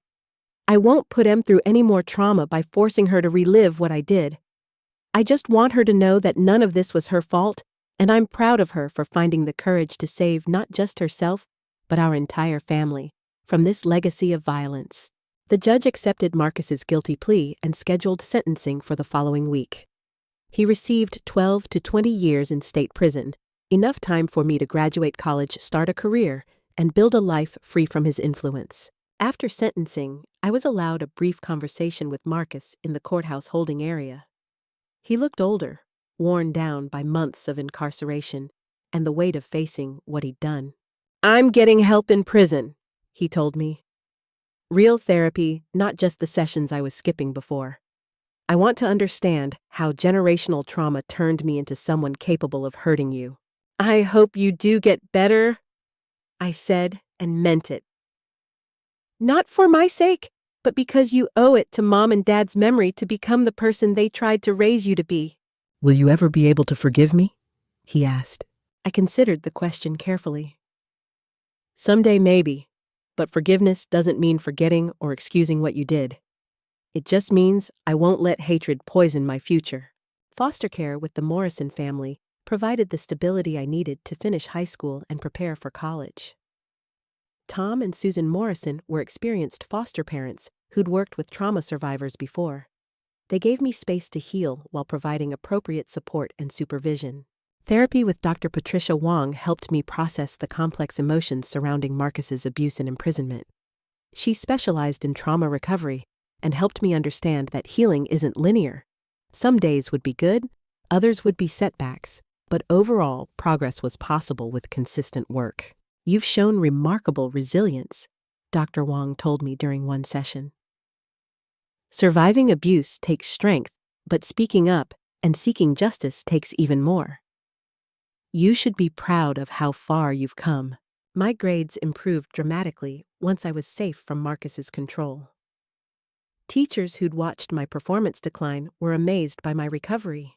I won't put Em through any more trauma by forcing her to relive what I did. I just want her to know that none of this was her fault, and I'm proud of her for finding the courage to save not just herself, but our entire family from this legacy of violence." The judge accepted Marcus's guilty plea and scheduled sentencing for the following week. He received 12 to 20 years in state prison, enough time for me to graduate college, start a career, and build a life free from his influence. After sentencing, I was allowed a brief conversation with Marcus in the courthouse holding area. He looked older, worn down by months of incarceration and the weight of facing what he'd done. "I'm getting help in prison," he told me. "Real therapy, not just the sessions I was skipping before. I want to understand how generational trauma turned me into someone capable of hurting you." "I hope you do get better," I said, and meant it. "Not for my sake, but because you owe it to Mom and Dad's memory to become the person they tried to raise you to be." "Will you ever be able to forgive me?" he asked. I considered the question carefully. "Someday maybe, but forgiveness doesn't mean forgetting or excusing what you did. It just means I won't let hatred poison my future." Foster care with the Morrison family provided the stability I needed to finish high school and prepare for college. Tom and Susan Morrison were experienced foster parents who'd worked with trauma survivors before. They gave me space to heal while providing appropriate support and supervision. Therapy with Dr. Patricia Wong helped me process the complex emotions surrounding Marcus's abuse and imprisonment. She specialized in trauma recovery and helped me understand that healing isn't linear. Some days would be good, others would be setbacks, But overall, progress was possible with consistent work. You've shown remarkable resilience, Dr. Wong told me during one session. Surviving abuse takes strength, but speaking up and seeking justice takes even more. You should be proud of how far you've come. My grades improved dramatically once I was safe from Marcus's control. Teachers who'd watched my performance decline were amazed by my recovery.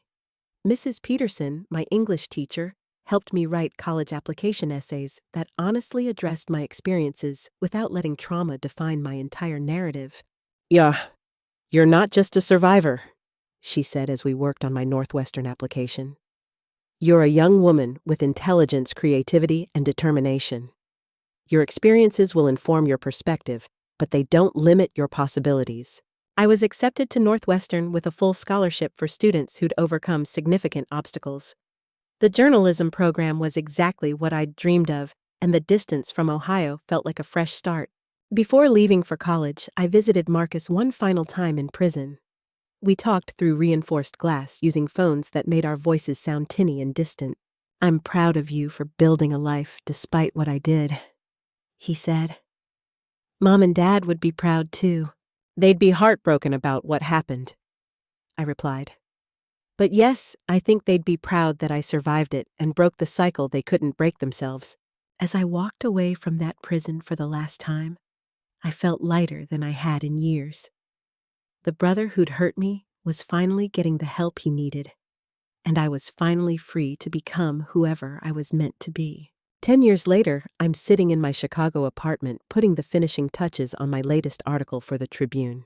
Mrs. Peterson, my English teacher, helped me write college application essays that honestly addressed my experiences without letting trauma define my entire narrative. "Yeah, you're not just a survivor," she said as we worked on my Northwestern application. "You're a young woman with intelligence, creativity, and determination. Your experiences will inform your perspective, but they don't limit your possibilities." I was accepted to Northwestern with a full scholarship for students who'd overcome significant obstacles. The journalism program was exactly what I'd dreamed of, and the distance from Ohio felt like a fresh start. Before leaving for college, I visited Marcus one final time in prison. We talked through reinforced glass using phones that made our voices sound tinny and distant. "I'm proud of you for building a life despite what I did," he said. "Mom and Dad would be proud too. They'd be heartbroken about what happened," I replied. "But yes, I think they'd be proud that I survived it and broke the cycle they couldn't break themselves." As I walked away from that prison for the last time, I felt lighter than I had in years. The brother who'd hurt me was finally getting the help he needed, and I was finally free to become whoever I was meant to be. 10 years later, I'm sitting in my Chicago apartment putting the finishing touches on my latest article for the Tribune.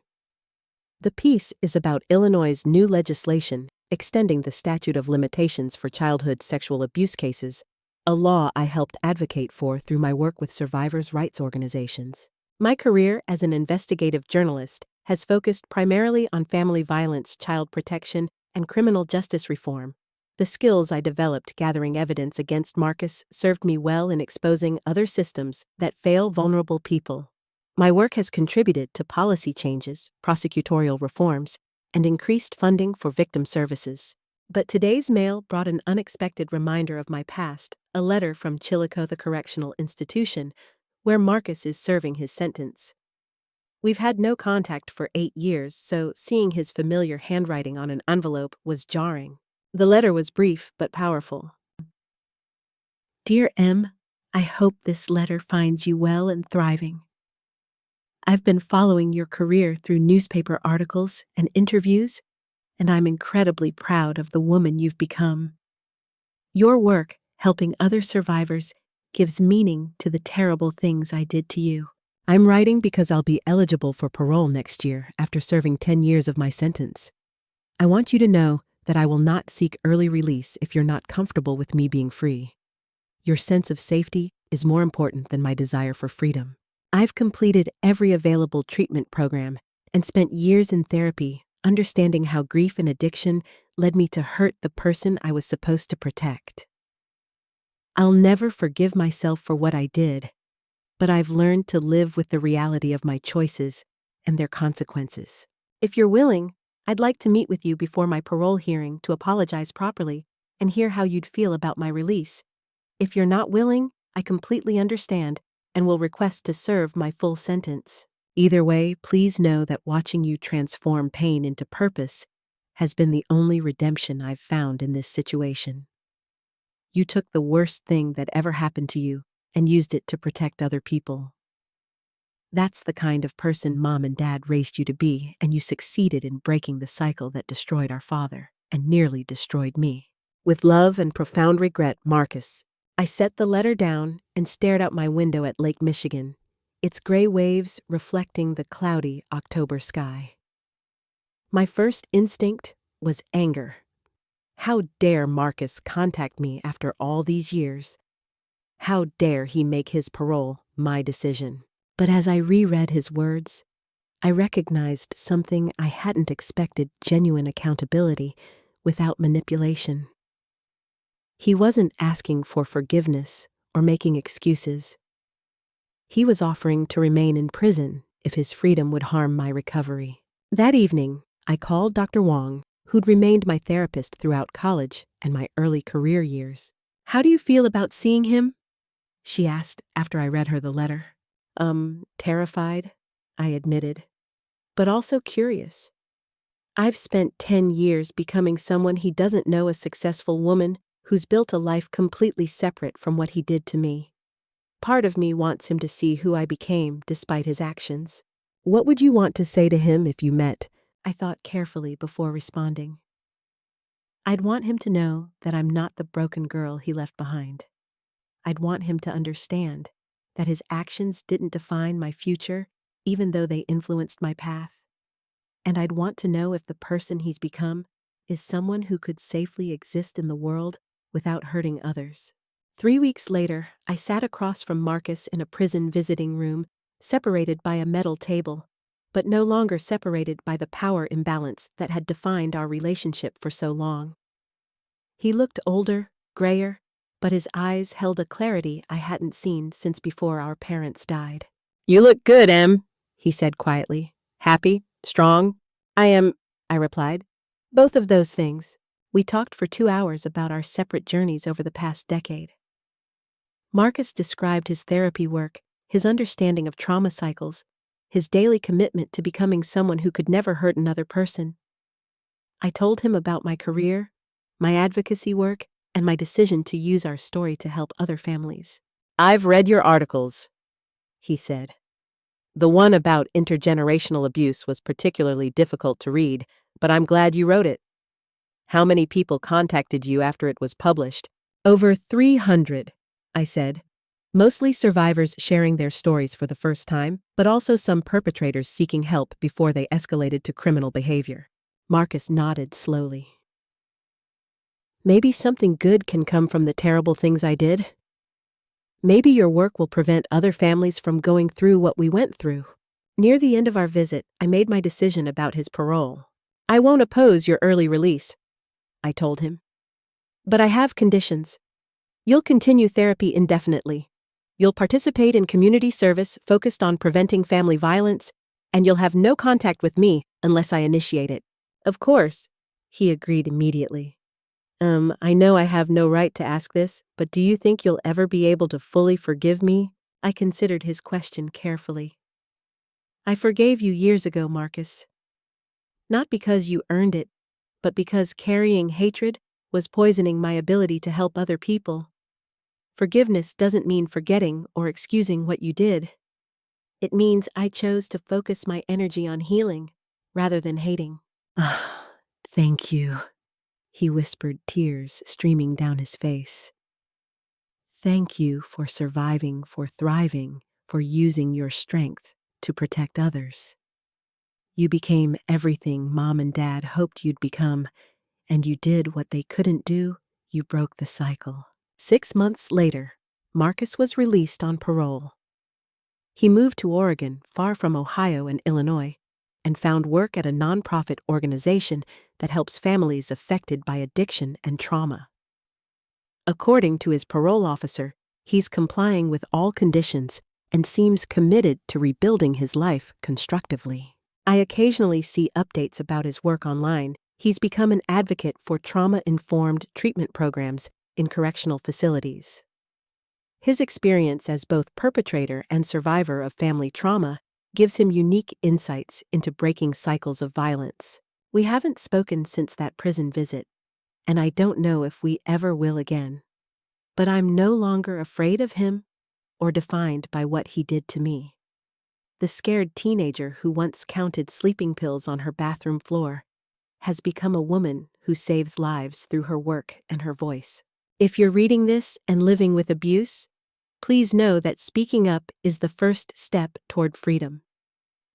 The piece is about Illinois' new legislation extending the statute of limitations for childhood sexual abuse cases, a law I helped advocate for through my work with survivors' rights organizations. My career as an investigative journalist has focused primarily on family violence, child protection, and criminal justice reform. The skills I developed gathering evidence against Marcus served me well in exposing other systems that fail vulnerable people. My work has contributed to policy changes, prosecutorial reforms, and increased funding for victim services. But today's mail brought an unexpected reminder of my past, a letter from Chillicothe Correctional Institution, where Marcus is serving his sentence. We've had no contact for 8 years, so seeing his familiar handwriting on an envelope was jarring. The letter was brief but powerful. "Dear M, I hope this letter finds you well and thriving. I've been following your career through newspaper articles and interviews, and I'm incredibly proud of the woman you've become. Your work helping other survivors gives meaning to the terrible things I did to you. I'm writing because I'll be eligible for parole next year after serving 10 years of my sentence. I want you to know that I will not seek early release if you're not comfortable with me being free. Your sense of safety is more important than my desire for freedom. I've completed every available treatment program and spent years in therapy, understanding how grief and addiction led me to hurt the person I was supposed to protect. I'll never forgive myself for what I did, but I've learned to live with the reality of my choices and their consequences. If you're willing, I'd like to meet with you before my parole hearing to apologize properly and hear how you'd feel about my release. If you're not willing, I completely understand and will request to serve my full sentence. Either way, please know that watching you transform pain into purpose has been the only redemption I've found in this situation. You took the worst thing that ever happened to you and used it to protect other people. That's the kind of person Mom and Dad raised you to be, and you succeeded in breaking the cycle that destroyed our father and nearly destroyed me. With love and profound regret, Marcus. I set the letter down and stared out my window at Lake Michigan, its gray waves reflecting the cloudy October sky. My first instinct was anger. How dare Marcus contact me after all these years? How dare he make his parole my decision? But as I reread his words, I recognized something I hadn't expected: genuine accountability without manipulation. He wasn't asking for forgiveness or making excuses. He was offering to remain in prison if his freedom would harm my recovery. That evening, I called Dr. Wong who'd remained my therapist throughout college and my early career years. "How do you feel about seeing him?" she asked after I read her the letter. Terrified," I admitted, "but also curious. I've spent 10 years becoming someone he doesn't know, a successful woman who's built a life completely separate from what he did to me. Part of me wants him to see who I became despite his actions." "What would you want to say to him if you met?" I thought carefully before responding. "I'd want him to know that I'm not the broken girl he left behind. I'd want him to understand that his actions didn't define my future, even though they influenced my path. And I'd want to know if the person he's become is someone who could safely exist in the world without hurting others." 3 weeks later, I sat across from Marcus in a prison visiting room, separated by a metal table, but no longer separated by the power imbalance that had defined our relationship for so long. He looked older, grayer, but his eyes held a clarity I hadn't seen since before our parents died. "You look good, Em," he said quietly. "Happy? Strong?" "I am," I replied. "Both of those things." We talked for 2 hours about our separate journeys over the past decade. Marcus described his therapy work, his understanding of trauma cycles, his daily commitment to becoming someone who could never hurt another person. I told him about my career, my advocacy work, and my decision to use our story to help other families. "I've read your articles," he said. "The one about intergenerational abuse was particularly difficult to read, but I'm glad you wrote it. How many people contacted you after it was published?" "Over 300, I said. "Mostly survivors sharing their stories for the first time, but also some perpetrators seeking help before they escalated to criminal behavior." Marcus nodded slowly. "Maybe something good can come from the terrible things I did. Maybe your work will prevent other families from going through what we went through." Near the end of our visit, I made my decision about his parole. "I won't oppose your early release," I told him. "But I have conditions. You'll continue therapy indefinitely. You'll participate in community service focused on preventing family violence, and you'll have no contact with me unless I initiate it." "Of course," he agreed immediately. I know I have no right to ask this, but do you think you'll ever be able to fully forgive me?" I considered his question carefully. "I forgave you years ago, Marcus. Not because you earned it, but because carrying hatred was poisoning my ability to help other people. Forgiveness doesn't mean forgetting or excusing what you did. It means I chose to focus my energy on healing rather than hating." "Thank you," he whispered, tears streaming down his face. "Thank you for surviving, for thriving, for using your strength to protect others. You became everything Mom and Dad hoped you'd become, and you did what they couldn't do. You broke the cycle." 6 months later, Marcus was released on parole. He moved to Oregon, far from Ohio and Illinois, and found work at a nonprofit organization that helps families affected by addiction and trauma. According to his parole officer, he's complying with all conditions and seems committed to rebuilding his life constructively. I occasionally see updates about his work online. He's become an advocate for trauma-informed treatment programs in correctional facilities. His experience as both perpetrator and survivor of family trauma gives him unique insights into breaking cycles of violence. We haven't spoken since that prison visit, and I don't know if we ever will again. But I'm no longer afraid of him or defined by what he did to me. The scared teenager who once counted sleeping pills on her bathroom floor has become a woman who saves lives through her work and her voice. If you're reading this and living with abuse, please know that speaking up is the first step toward freedom.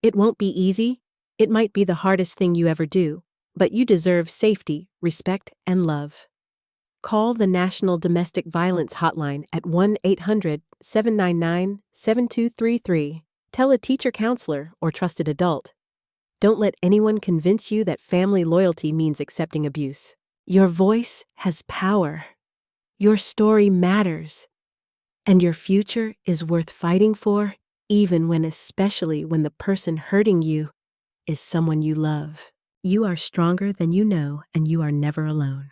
It won't be easy. It might be the hardest thing you ever do, but you deserve safety, respect, and love. Call the National Domestic Violence Hotline at 1-800-799-7233. Tell a teacher, counselor, or trusted adult. Don't let anyone convince you that family loyalty means accepting abuse. Your voice has power. Your story matters. And your future is worth fighting for, especially when the person hurting you is someone you love. You are stronger than you know, and you are never alone.